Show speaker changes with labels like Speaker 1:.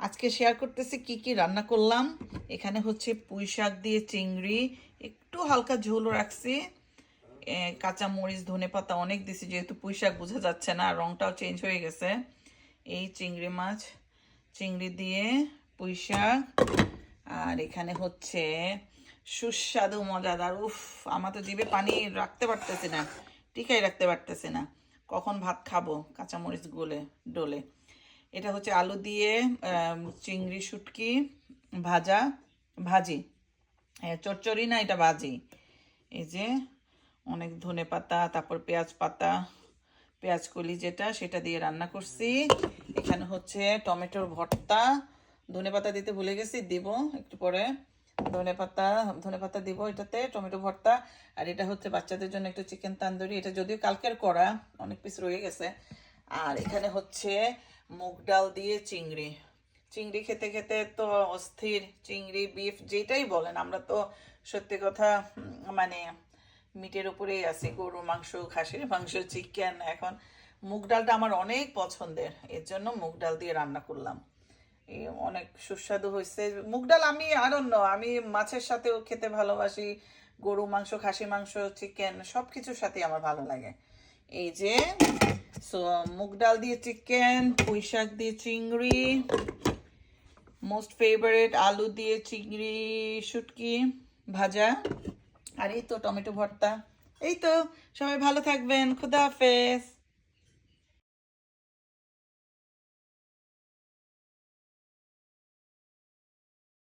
Speaker 1: আজকে শেয়ার করতেছি কি কি রান্না করলাম। এখানে হচ্ছে পুঁই শাক দিয়ে চিংড়ি, একটু হালকা ঝোল রাখছি, কাঁচা মরিচ ধনে পাতা অনেক দিছি যেহেতু পুঁই শাক বোঝা যাচ্ছে না, রংটাও চেঞ্জ হয়ে গেছে। এই চিংড়ি মাছ, চিংড়ি দিয়ে পুঁই শাক, আর এখানে হচ্ছে সুস্বাদু মজাদার, উফ আমার তো জিভে পানি রাখতে পারতেছি না, টিকাই রাখতে পারতেছি না, কখন ভাত খাবো কাঁচামরিচ গলে ডলে। এটা হচ্ছে আলু দিয়ে চিংড়ি শুটকি ভাজা, ভাজি, চচ্চড়ি না, এটা ভাজি। এই যে অনেক ধনে পাতা, তারপর পেঁয়াজ পাতা, পেঁয়াজ কলি যেটা সেটা দিয়ে রান্না করছি। এখানে হচ্ছে টমেটোর ভর্তা, ধনে পাতা দিতে ভুলে গেছি, দিব একটু পরে। ধনে পাতা দিব এটাতে, টমেটো ভর্তা। আর এটা হচ্ছে বাচ্চাদের জন্য একটু চিকেন তান্দুরি, এটা যদিও কালকের করা, অনেক পিস রয়ে গেছে। আর এখানে হচ্ছে মুগ ডাল দিয়ে চিংড়ি। চিংড়ি খেতে খেতে তো অস্থির, চিংড়ি বিফ যেটাই বলেন, আমরা তো সত্যি কথা মানে মিটের উপরেই আছি, গরু মাংস, খাসির মাংস, চিকেন। এখন মুগ ডালটা আমার অনেক পছন্দের, এর জন্য মুগ ডাল দিয়ে রান্না করলাম। অনেক সুস্বাদু হয়েছে মুগ ডাল। আমি আরন্য আমি মাছের সাথেও খেতে ভালোবাসি, গরু মাংস, খাসি মাংস, চিকেন সব কিছুর সাথে আমার ভালো লাগে। এই যে সো মুগ ডাল দিয়ে চিকেন, পুঁই শাক দিয়ে চিংড়ি, মোস্ট ফেভারিট আলু দিয়ে চিংড়ি শুটকি ভাজা, আর এই তো টমেটো ভর্তা। এই তো, সবাই ভালো থাকবেন, খুদা হাফেজ।